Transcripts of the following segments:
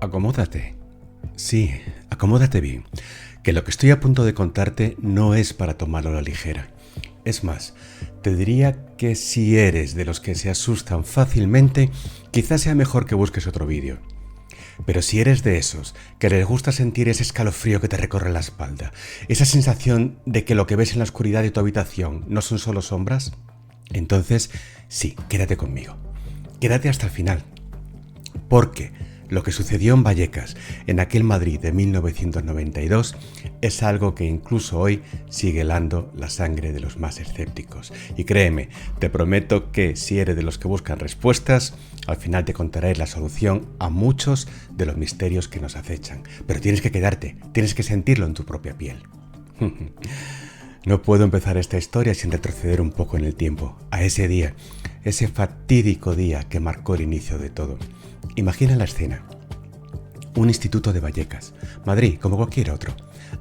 Acomódate. Sí, acomódate bien, que lo que estoy a punto de contarte no es para tomarlo a la ligera. Es más, te diría que si eres de los que se asustan fácilmente, quizás sea mejor que busques otro vídeo. Pero si eres de esos que les gusta sentir ese escalofrío que te recorre la espalda, esa sensación de que lo que ves en la oscuridad de tu habitación no son solo sombras, entonces sí, quédate conmigo. Quédate hasta el final. Porque lo que sucedió en Vallecas, en aquel Madrid de 1992, es algo que incluso hoy sigue helando la sangre de los más escépticos. Y créeme, te prometo que si eres de los que buscan respuestas, al final te contaré la solución a muchos de los misterios que nos acechan. Pero tienes que quedarte, tienes que sentirlo en tu propia piel. No puedo empezar esta historia sin retroceder un poco en el tiempo, a ese día, ese fatídico día que marcó el inicio de todo. Imagina la escena. Un instituto de Vallecas, Madrid, como cualquier otro.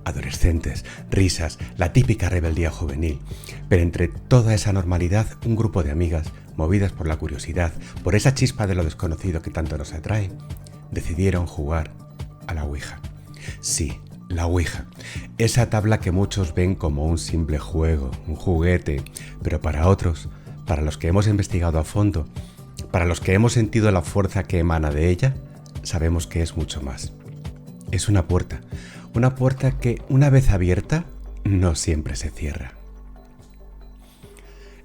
Adolescentes, risas, la típica rebeldía juvenil. Pero entre toda esa normalidad, un grupo de amigas, movidas por la curiosidad, por esa chispa de lo desconocido que tanto nos atrae, decidieron jugar a la Ouija. Sí, la Ouija. Esa tabla que muchos ven como un simple juego, un juguete, pero para otros, para los que hemos investigado a fondo, para los que hemos sentido la fuerza que emana de ella, sabemos que es mucho más. Es una puerta que una vez abierta no siempre se cierra.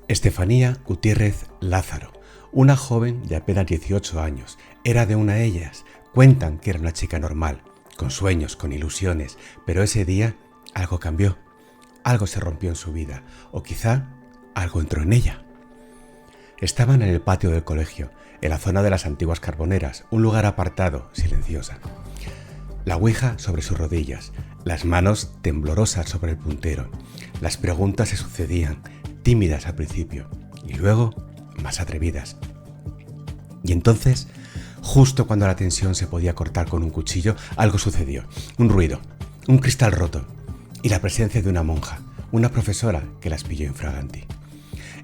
Estefanía Gutiérrez Lázaro, una joven de apenas 18 años, era de una de ellas. Cuentan que era una chica normal, con sueños, con ilusiones, pero ese día algo cambió, algo se rompió en su vida, o quizá algo entró en ella. Estaban en el patio del colegio, en la zona de las antiguas carboneras, un lugar apartado, silenciosa. La Ouija sobre sus rodillas, las manos temblorosas sobre el puntero. Las preguntas se sucedían, tímidas al principio, y luego más atrevidas. Y entonces, justo cuando la tensión se podía cortar con un cuchillo, algo sucedió. Un ruido, un cristal roto, y la presencia de una monja, una profesora que las pilló infraganti.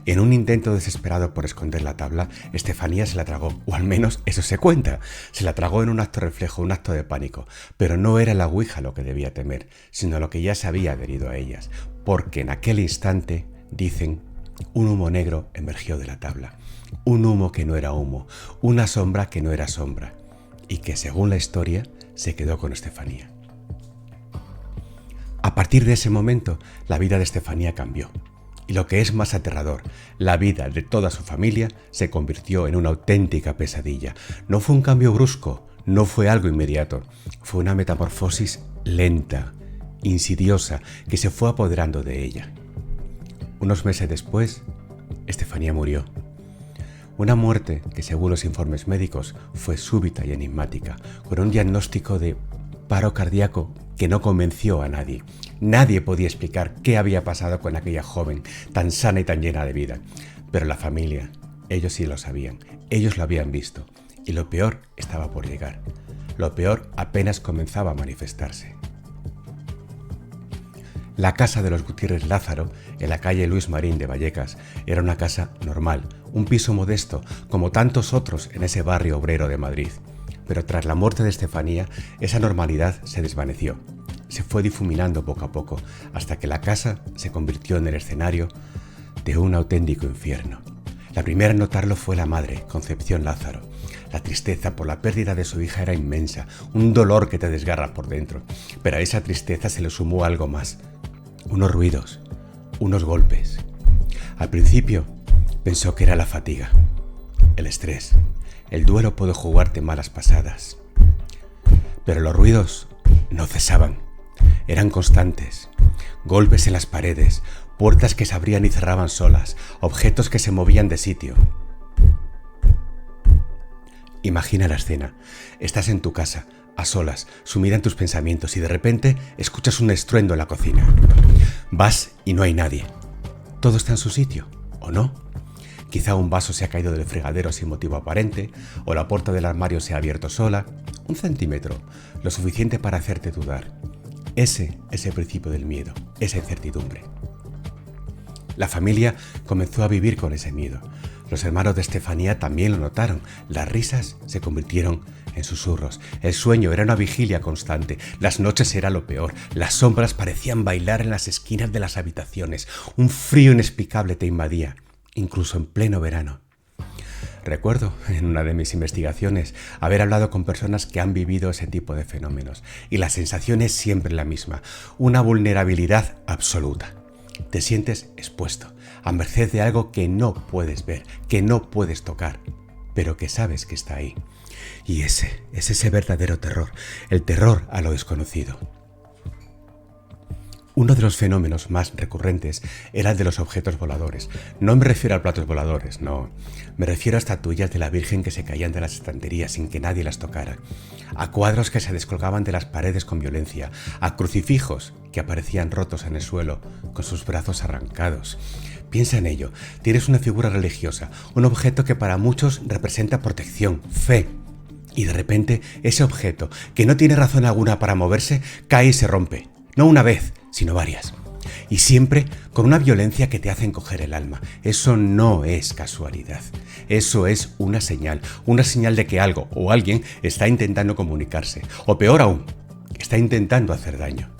En un intento desesperado por esconder la tabla, Estefanía se la tragó, o al menos eso se cuenta. Se la tragó en un acto reflejo, un acto de pánico. Pero no era la Ouija lo que debía temer, sino lo que ya se había adherido a ellas. Porque en aquel instante, dicen, un humo negro emergió de la tabla. Un humo que no era humo, una sombra que no era sombra. Y que, según la historia, se quedó con Estefanía. A partir de ese momento, la vida de Estefanía cambió. Y lo que es más aterrador, la vida de toda su familia se convirtió en una auténtica pesadilla. No fue un cambio brusco, no fue algo inmediato, fue una metamorfosis lenta, insidiosa, que se fue apoderando de ella. Unos meses después, Estefanía murió. Una muerte que, según los informes médicos, fue súbita y enigmática, con un diagnóstico de paro cardíaco que no convenció a nadie. Nadie podía explicar qué había pasado con aquella joven tan sana y tan llena de vida. Pero la familia, ellos sí lo sabían, ellos lo habían visto. Y lo peor estaba por llegar. Lo peor apenas comenzaba a manifestarse. La casa de los Gutiérrez Lázaro, en la calle Luis Marín de Vallecas, era una casa normal, un piso modesto, como tantos otros en ese barrio obrero de Madrid. Pero tras la muerte de Estefanía, esa normalidad se desvaneció. Se fue difuminando poco a poco, hasta que la casa se convirtió en el escenario de un auténtico infierno. La primera en notarlo fue la madre, Concepción Lázaro. La tristeza por la pérdida de su hija era inmensa, un dolor que te desgarra por dentro. Pero a esa tristeza se le sumó algo más, unos ruidos, unos golpes. Al principio pensó que era la fatiga, el estrés. El duelo puede jugarte malas pasadas. Pero los ruidos no cesaban. Eran constantes. Golpes en las paredes, puertas que se abrían y cerraban solas, objetos que se movían de sitio. Imagina la escena. Estás en tu casa, a solas, sumida en tus pensamientos, y de repente escuchas un estruendo en la cocina. Vas y no hay nadie. Todo está en su sitio, ¿o no? Quizá un vaso se ha caído del fregadero sin motivo aparente, o la puerta del armario se ha abierto sola, 1 centímetro, lo suficiente para hacerte dudar. Ese es el principio del miedo, esa incertidumbre. La familia comenzó a vivir con ese miedo. Los hermanos de Estefanía también lo notaron. Las risas se convirtieron en susurros. El sueño era una vigilia constante. Las noches era lo peor. Las sombras parecían bailar en las esquinas de las habitaciones. Un frío inexplicable te invadía, incluso en pleno verano. Recuerdo, en una de mis investigaciones, haber hablado con personas que han vivido ese tipo de fenómenos, y la sensación es siempre la misma, una vulnerabilidad absoluta. Te sientes expuesto, a merced de algo que no puedes ver, que no puedes tocar, pero que sabes que está ahí. Y ese es ese verdadero terror, el terror a lo desconocido. Uno de los fenómenos más recurrentes era el de los objetos voladores. No me refiero a platos voladores, no. Me refiero a estatuillas de la Virgen que se caían de las estanterías sin que nadie las tocara, a cuadros que se descolgaban de las paredes con violencia, a crucifijos que aparecían rotos en el suelo con sus brazos arrancados. Piensa en ello. Tienes una figura religiosa, un objeto que para muchos representa protección, fe. Y de repente ese objeto, que no tiene razón alguna para moverse, cae y se rompe. No una vez, sino varias. Y siempre con una violencia que te hace encoger el alma. Eso no es casualidad. Eso es una señal de que algo o alguien está intentando comunicarse. O peor aún, está intentando hacer daño.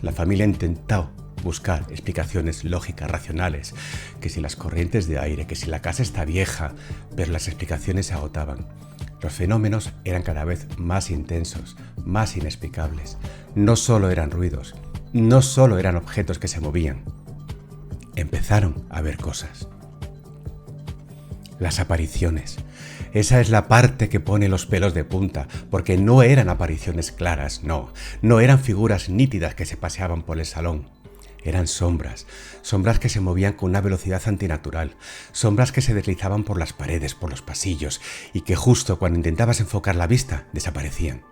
La familia ha intentado buscar explicaciones lógicas, racionales, que si las corrientes de aire, que si la casa está vieja, pero las explicaciones se agotaban. Los fenómenos eran cada vez más intensos, más inexplicables. No solo eran ruidos, no solo eran objetos que se movían. Empezaron a ver cosas. Las apariciones. Esa es la parte que pone los pelos de punta, porque no eran apariciones claras, no eran figuras nítidas que se paseaban por el salón. Eran sombras que se movían con una velocidad antinatural, sombras que se deslizaban por las paredes, por los pasillos, y que justo cuando intentabas enfocar la vista, desaparecían.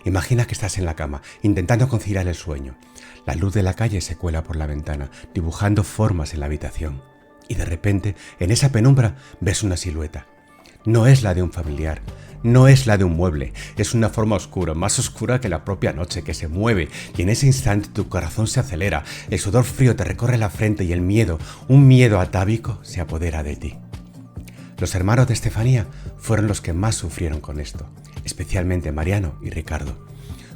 Imagina que estás en la cama, intentando conciliar el sueño. La luz de la calle se cuela por la ventana, dibujando formas en la habitación. Y de repente, en esa penumbra, ves una silueta. No es la de un familiar, no es la de un mueble, es una forma oscura, más oscura que la propia noche, que se mueve, y en ese instante tu corazón se acelera, el sudor frío te recorre la frente y el miedo, un miedo atávico, se apodera de ti. Los hermanos de Estefanía fueron los que más sufrieron con esto, especialmente Mariano y Ricardo.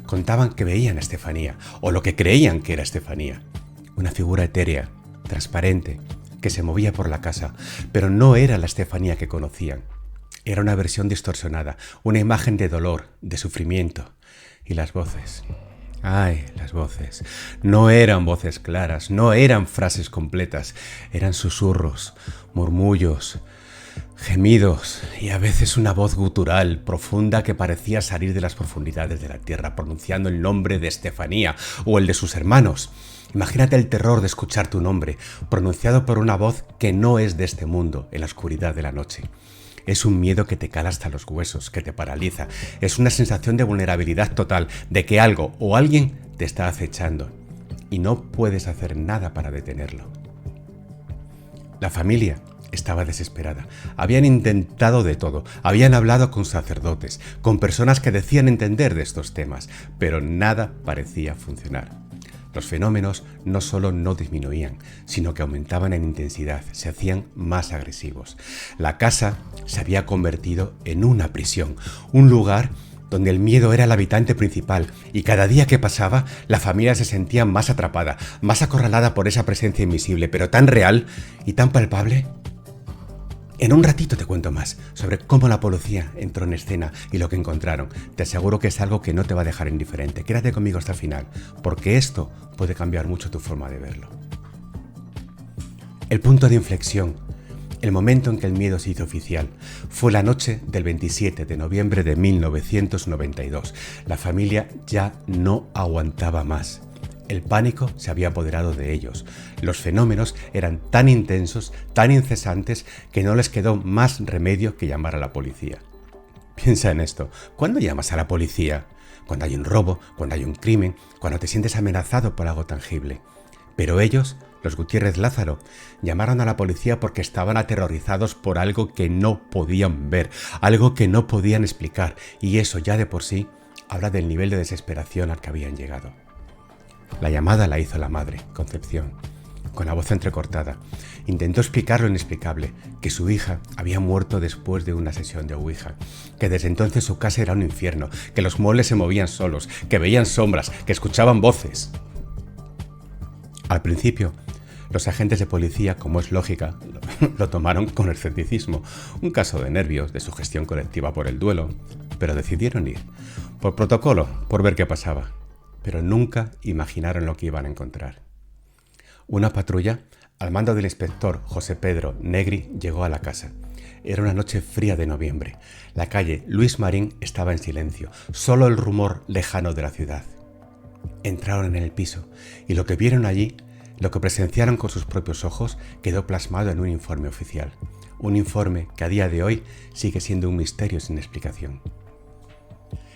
Contaban que veían a Estefanía, o lo que creían que era Estefanía, una figura etérea, transparente, que se movía por la casa, pero no era la Estefanía que conocían. Era una versión distorsionada, una imagen de dolor, de sufrimiento. Y las voces. Ay, las voces. No eran voces claras, no eran frases completas, eran susurros, murmullos, gemidos y a veces una voz gutural, profunda, que parecía salir de las profundidades de la tierra, pronunciando el nombre de Estefanía o el de sus hermanos. Imagínate el terror de escuchar tu nombre, pronunciado por una voz que no es de este mundo, en la oscuridad de la noche. Es un miedo que te cala hasta los huesos, que te paraliza. Es una sensación de vulnerabilidad total, de que algo o alguien te está acechando y no puedes hacer nada para detenerlo. La familia estaba desesperada. Habían intentado de todo. Habían hablado con sacerdotes, con personas que decían entender de estos temas, pero nada parecía funcionar. Los fenómenos no solo no disminuían, sino que aumentaban en intensidad, se hacían más agresivos. La casa se había convertido en una prisión, un lugar donde el miedo era el habitante principal, y cada día que pasaba, la familia se sentía más atrapada, más acorralada por esa presencia invisible, pero tan real y tan palpable. En un ratito te cuento más sobre cómo la policía entró en escena y lo que encontraron. Te aseguro que es algo que no te va a dejar indiferente. Quédate conmigo hasta el final, porque esto puede cambiar mucho tu forma de verlo. El punto de inflexión, el momento en que el miedo se hizo oficial, fue la noche del 27 de noviembre de 1992. La familia ya no aguantaba más. El pánico se había apoderado de ellos. Los fenómenos eran tan intensos, tan incesantes, que no les quedó más remedio que llamar a la policía. Piensa en esto. ¿Cuándo llamas a la policía? Cuando hay un robo, cuando hay un crimen, cuando te sientes amenazado por algo tangible. Pero ellos, los Gutiérrez Lázaro, llamaron a la policía porque estaban aterrorizados por algo que no podían ver, algo que no podían explicar, y eso ya de por sí habla del nivel de desesperación al que habían llegado. La llamada la hizo la madre, Concepción. con la voz entrecortada. Intentó explicar lo inexplicable, que su hija había muerto después de una sesión de Ouija, que desde entonces su casa era un infierno, que los muebles se movían solos, que veían sombras, que escuchaban voces. Al principio, los agentes de policía, como es lógica, lo tomaron con escepticismo, un caso de nervios, de sugestión colectiva por el duelo, pero decidieron ir, por protocolo, por ver qué pasaba, pero nunca imaginaron lo que iban a encontrar. Una patrulla, al mando del inspector José Pedro Negri, llegó a la casa. Era una noche fría de noviembre. La calle Luis Marín estaba en silencio, solo el rumor lejano de la ciudad. Entraron en el piso y lo que vieron allí, lo que presenciaron con sus propios ojos, quedó plasmado en un informe oficial. Un informe que a día de hoy sigue siendo un misterio sin explicación.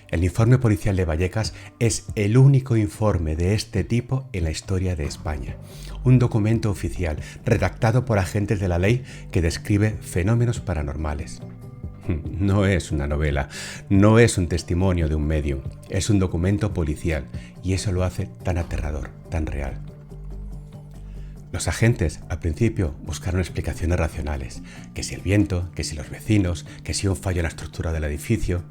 El informe policial de Vallecas es el único informe de este tipo en la historia de España. Un documento oficial redactado por agentes de la ley que describe fenómenos paranormales. No es una novela, no es un testimonio de un medium, es un documento policial y eso lo hace tan aterrador, tan real. Los agentes, al principio, buscaron explicaciones racionales, que si el viento, que si los vecinos, que si un fallo en la estructura del edificio.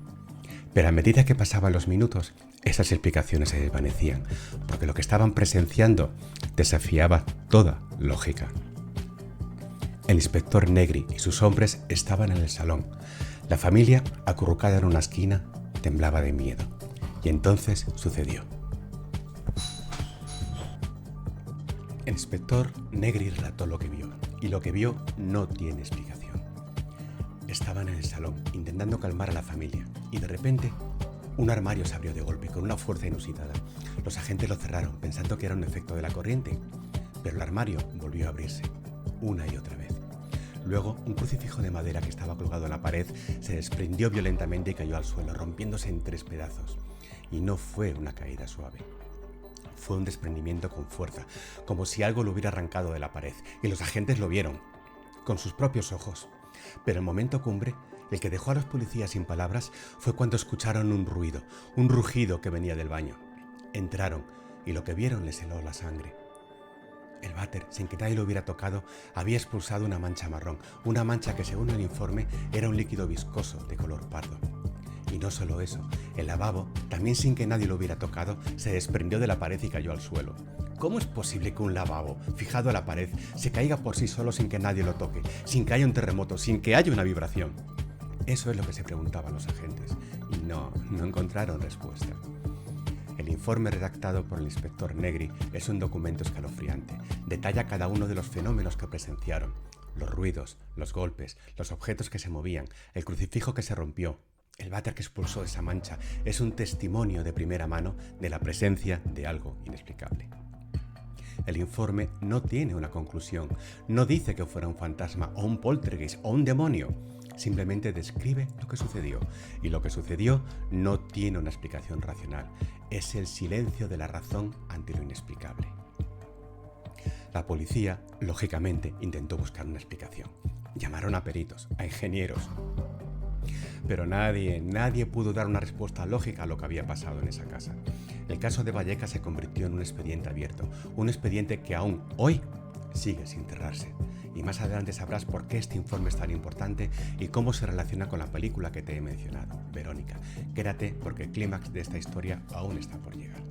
Pero a medida que pasaban los minutos, esas explicaciones se desvanecían, porque lo que estaban presenciando desafiaba toda lógica. El inspector Negri y sus hombres estaban en el salón. La familia, acurrucada en una esquina, temblaba de miedo. Y entonces sucedió. El inspector Negri relató lo que vio, y lo que vio no tiene explicación. Estaban en el salón, intentando calmar a la familia, y de repente, un armario se abrió de golpe, con una fuerza inusitada. Los agentes lo cerraron, pensando que era un efecto de la corriente, pero el armario volvió a abrirse, una y otra vez. Luego, un crucifijo de madera que estaba colgado en la pared se desprendió violentamente y cayó al suelo, rompiéndose en 3 pedazos. Y no fue una caída suave. Fue un desprendimiento con fuerza, como si algo lo hubiera arrancado de la pared, y los agentes lo vieron, con sus propios ojos. Pero el momento cumbre, el que dejó a los policías sin palabras, fue cuando escucharon un ruido, un rugido que venía del baño. Entraron, y lo que vieron les heló la sangre. El váter, sin que nadie lo hubiera tocado, había expulsado una mancha marrón, una mancha que según el informe era un líquido viscoso de color pardo. Y no solo eso, el lavabo, también sin que nadie lo hubiera tocado, se desprendió de la pared y cayó al suelo. ¿Cómo es posible que un lavabo, fijado a la pared, se caiga por sí solo sin que nadie lo toque, sin que haya un terremoto, sin que haya una vibración? Eso es lo que se preguntaban los agentes, y no encontraron respuesta. El informe redactado por el inspector Negri es un documento escalofriante. Detalla cada uno de los fenómenos que presenciaron. Los ruidos, los golpes, los objetos que se movían, el crucifijo que se rompió, el váter que expulsó esa mancha. Es un testimonio de primera mano de la presencia de algo inexplicable. El informe no tiene una conclusión, no dice que fuera un fantasma o un poltergeist o un demonio. Simplemente describe lo que sucedió, y lo que sucedió no tiene una explicación racional. Es el silencio de la razón ante lo inexplicable. La policía, lógicamente, intentó buscar una explicación. Llamaron a peritos, a ingenieros. Pero nadie pudo dar una respuesta lógica a lo que había pasado en esa casa. El caso de Vallecas se convirtió en un expediente abierto, un expediente que aún hoy sigue sin cerrarse. Y más adelante sabrás por qué este informe es tan importante y cómo se relaciona con la película que te he mencionado, Verónica. Quédate porque el clímax de esta historia aún está por llegar.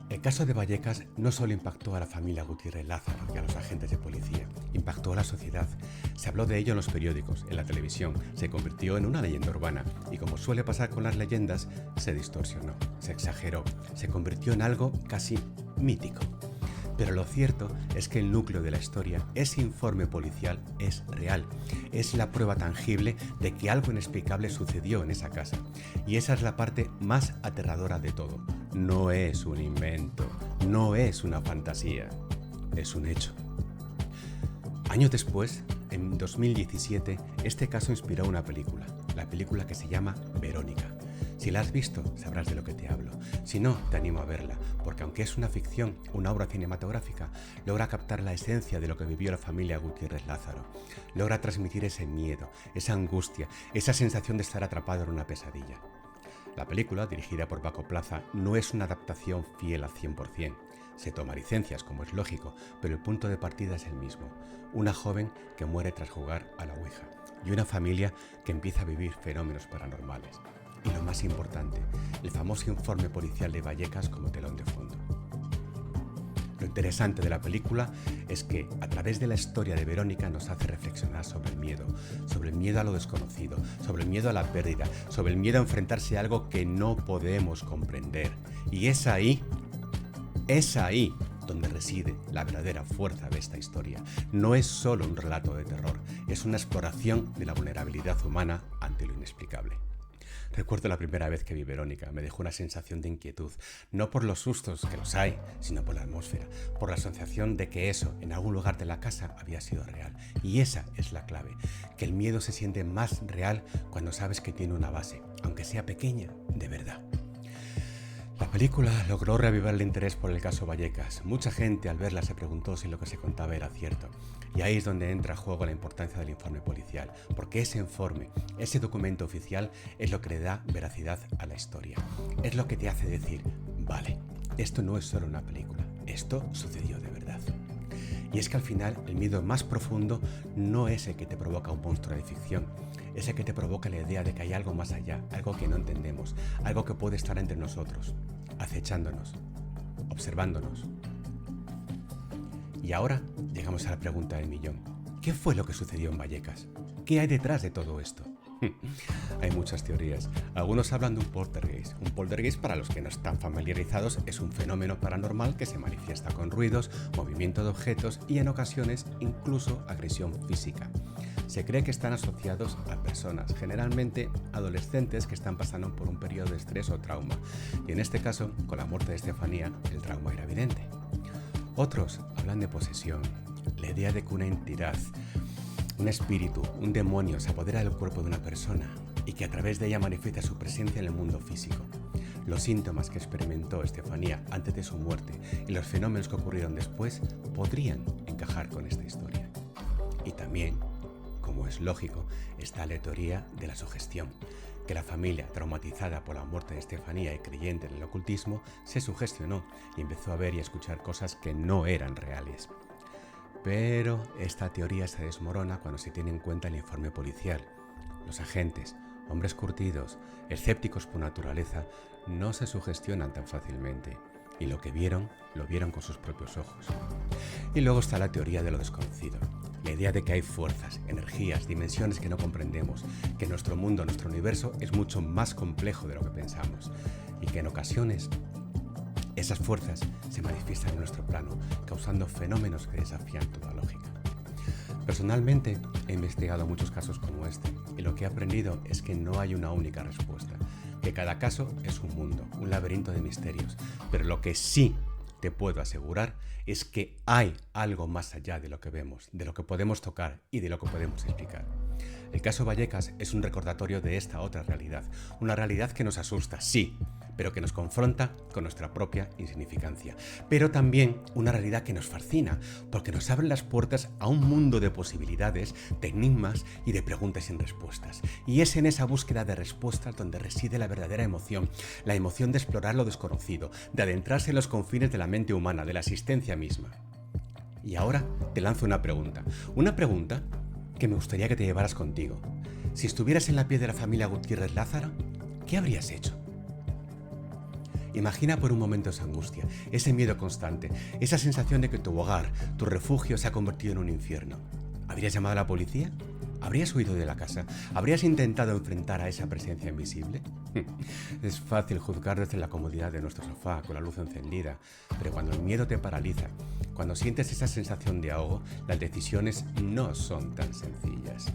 El caso de Vallecas no solo impactó a la familia Gutiérrez Lázaro y a los agentes de policía, impactó a la sociedad. Se habló de ello en los periódicos, en la televisión, se convirtió en una leyenda urbana y, como suele pasar con las leyendas, se distorsionó, se exageró, se convirtió en algo casi mítico. Pero lo cierto es que el núcleo de la historia, ese informe policial, es real. Es la prueba tangible de que algo inexplicable sucedió en esa casa. Y esa es la parte más aterradora de todo. No es un invento, no es una fantasía, es un hecho. Años después, en 2017, este caso inspiró una película, la película que se llama Verónica. Si la has visto, sabrás de lo que te hablo. Si no, te animo a verla, porque aunque es una ficción, una obra cinematográfica, logra captar la esencia de lo que vivió la familia Gutiérrez Lázaro. Logra transmitir ese miedo, esa angustia, esa sensación de estar atrapado en una pesadilla. La película, dirigida por Paco Plaza, no es una adaptación fiel al 100%. Se toma licencias, como es lógico, pero el punto de partida es el mismo. Una joven que muere tras jugar a la Ouija y una familia que empieza a vivir fenómenos paranormales. Y lo más importante, el famoso informe policial de Vallecas como telón de fondo. Lo interesante de la película es que a través de la historia de Verónica nos hace reflexionar sobre el miedo a lo desconocido, sobre el miedo a la pérdida, sobre el miedo a enfrentarse a algo que no podemos comprender. Y es ahí donde reside la verdadera fuerza de esta historia. No es solo un relato de terror, es una exploración de la vulnerabilidad humana ante lo inexplicable. Recuerdo la primera vez que vi Verónica, me dejó una sensación de inquietud, no por los sustos, que los hay, sino por la atmósfera, por la sensación de que eso, en algún lugar de la casa, había sido real. Y esa es la clave, que el miedo se siente más real cuando sabes que tiene una base, aunque sea pequeña, de verdad. La película logró reavivar el interés por el caso Vallecas. Mucha gente al verla se preguntó si lo que se contaba era cierto. Y ahí es donde entra a juego la importancia del informe policial, porque ese informe, ese documento oficial, es lo que le da veracidad a la historia. Es lo que te hace decir, vale, esto no es solo una película, esto sucedió de verdad. Y es que al final el miedo más profundo no es el que te provoca un monstruo de ficción, es el que te provoca la idea de que hay algo más allá, algo que no entendemos, algo que puede estar entre nosotros, acechándonos, observándonos. Y ahora llegamos a la pregunta del millón. ¿Qué fue lo que sucedió en Vallecas? ¿Qué hay detrás de todo esto? Hay muchas teorías. Algunos hablan de un poltergeist. Un poltergeist, para los que no están familiarizados, es un fenómeno paranormal que se manifiesta con ruidos, movimiento de objetos y en ocasiones incluso agresión física. Se cree que están asociados a personas, generalmente adolescentes que están pasando por un periodo de estrés o trauma. Y en este caso, con la muerte de Estefanía, el trauma era evidente. Otros hablan de posesión, la idea de que una entidad, un espíritu, un demonio se apodera del cuerpo de una persona y que a través de ella manifiesta su presencia en el mundo físico. Los síntomas que experimentó Estefanía antes de su muerte y los fenómenos que ocurrieron después podrían encajar con esta historia. Y también, como es lógico, está la teoría de la sugestión, que la familia, traumatizada por la muerte de Estefanía y creyente en el ocultismo, se sugestionó y empezó a ver y a escuchar cosas que no eran reales. Pero esta teoría se desmorona cuando se tiene en cuenta el informe policial. Los agentes, hombres curtidos, escépticos por naturaleza, no se sugestionan tan fácilmente. Y lo que vieron, lo vieron con sus propios ojos. Y luego está la teoría de lo desconocido. La idea de que hay fuerzas, energías, dimensiones que no comprendemos, que nuestro mundo, nuestro universo es mucho más complejo de lo que pensamos y que en ocasiones esas fuerzas se manifiestan en nuestro plano, causando fenómenos que desafían toda lógica. Personalmente he investigado muchos casos como este y lo que he aprendido es que no hay una única respuesta, que cada caso es un mundo, un laberinto de misterios, pero lo que sí te puedo asegurar es que hay algo más allá de lo que vemos, de lo que podemos tocar y de lo que podemos explicar. El caso Vallecas es un recordatorio de esta otra realidad, una realidad que nos asusta, sí, pero que nos confronta con nuestra propia insignificancia, pero también una realidad que nos fascina, porque nos abre las puertas a un mundo de posibilidades, de enigmas y de preguntas sin respuestas. Y es en esa búsqueda de respuestas donde reside la verdadera emoción, la emoción de explorar lo desconocido, de adentrarse en los confines de la mente humana, de la existencia misma. Y ahora te lanzo una pregunta que me gustaría que te llevaras contigo. Si estuvieras en la piel de la familia Gutiérrez Lázaro, ¿qué habrías hecho? Imagina por un momento esa angustia, ese miedo constante, esa sensación de que tu hogar, tu refugio se ha convertido en un infierno. ¿Habrías llamado a la policía? ¿Habrías huido de la casa? ¿Habrías intentado enfrentar a esa presencia invisible? Es fácil juzgar desde la comodidad de nuestro sofá con la luz encendida, pero cuando el miedo te paraliza, cuando sientes esa sensación de ahogo, las decisiones no son tan sencillas.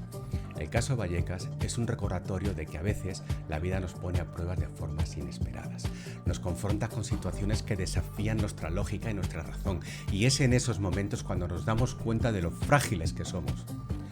El caso Vallecas es un recordatorio de que a veces la vida nos pone a pruebas de formas inesperadas. Nos confronta con situaciones que desafían nuestra lógica y nuestra razón, y es en esos momentos cuando nos damos cuenta de lo frágiles que somos,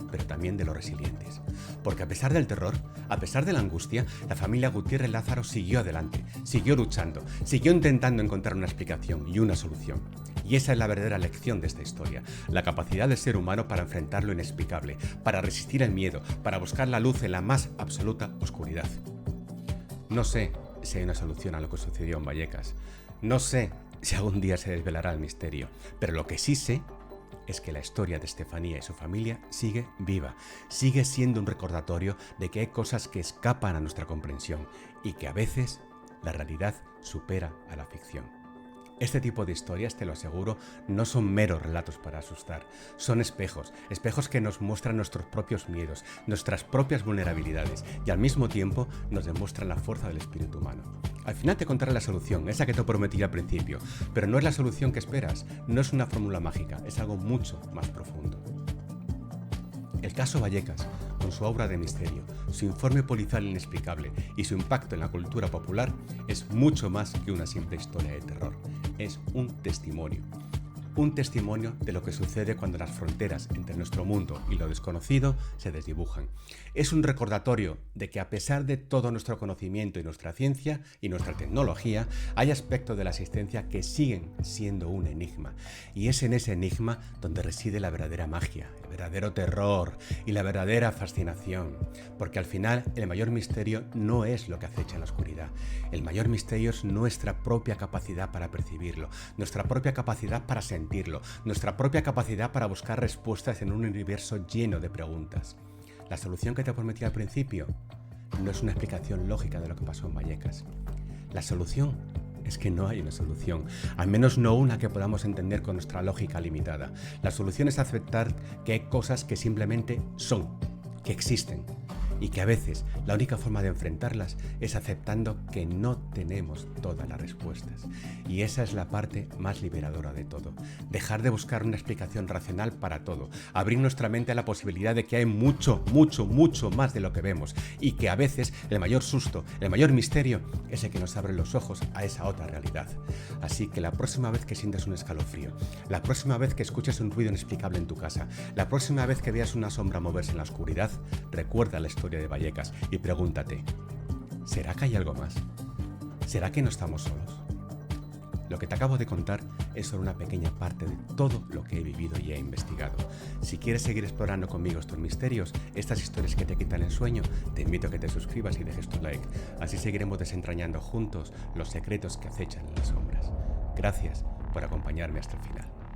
pero también de lo resilientes. Porque a pesar del terror, a pesar de la angustia, la familia Gutiérrez Lázaro siguió adelante, siguió luchando, siguió intentando encontrar una explicación y una solución. Y esa es la verdadera lección de esta historia, la capacidad del ser humano para enfrentar lo inexplicable, para resistir el miedo, para buscar la luz en la más absoluta oscuridad. No sé si hay una solución a lo que sucedió en Vallecas. No sé si algún día se desvelará el misterio, pero lo que sí sé es que la historia de Estefanía y su familia sigue viva, sigue siendo un recordatorio de que hay cosas que escapan a nuestra comprensión y que a veces la realidad supera a la ficción. Este tipo de historias, te lo aseguro, no son meros relatos para asustar, son espejos, espejos que nos muestran nuestros propios miedos, nuestras propias vulnerabilidades y al mismo tiempo nos demuestran la fuerza del espíritu humano. Al final te contaré la solución, esa que te prometí al principio, pero no es la solución que esperas, no es una fórmula mágica, es algo mucho más profundo. El caso Vallecas, con su obra de misterio, su informe policial inexplicable y su impacto en la cultura popular, es mucho más que una simple historia de terror. Es un testimonio de lo que sucede cuando las fronteras entre nuestro mundo y lo desconocido se desdibujan. Es un recordatorio de que a pesar de todo nuestro conocimiento y nuestra ciencia y nuestra tecnología, hay aspectos de la existencia que siguen siendo un enigma. Y es en ese enigma donde reside la verdadera magia, el verdadero terror y la verdadera fascinación. Porque al final el mayor misterio no es lo que acecha en la oscuridad. El mayor misterio es nuestra propia capacidad para percibirlo, nuestra propia capacidad para sentirlo, nuestra propia capacidad para buscar respuestas en un universo lleno de preguntas. La solución que te prometí al principio no es una explicación lógica de lo que pasó en Vallecas. La solución es que no hay una solución, al menos no una que podamos entender con nuestra lógica limitada. La solución es aceptar que hay cosas que simplemente son, que existen, y que a veces la única forma de enfrentarlas es aceptando que no tenemos todas las respuestas. Y esa es la parte más liberadora de todo. Dejar de buscar una explicación racional para todo. Abrir nuestra mente a la posibilidad de que hay mucho, mucho, mucho más de lo que vemos. Y que a veces el mayor susto, el mayor misterio es el que nos abre los ojos a esa otra realidad. Así que la próxima vez que sientas un escalofrío, la próxima vez que escuches un ruido inexplicable en tu casa, la próxima vez que veas una sombra moverse en la oscuridad, recuerda la historia de Vallecas y pregúntate, ¿será que hay algo más? ¿Será que no estamos solos? Lo que te acabo de contar es solo una pequeña parte de todo lo que he vivido y he investigado. Si quieres seguir explorando conmigo estos misterios, estas historias que te quitan el sueño, te invito a que te suscribas y dejes tu like. Así seguiremos desentrañando juntos los secretos que acechan en las sombras. Gracias por acompañarme hasta el final.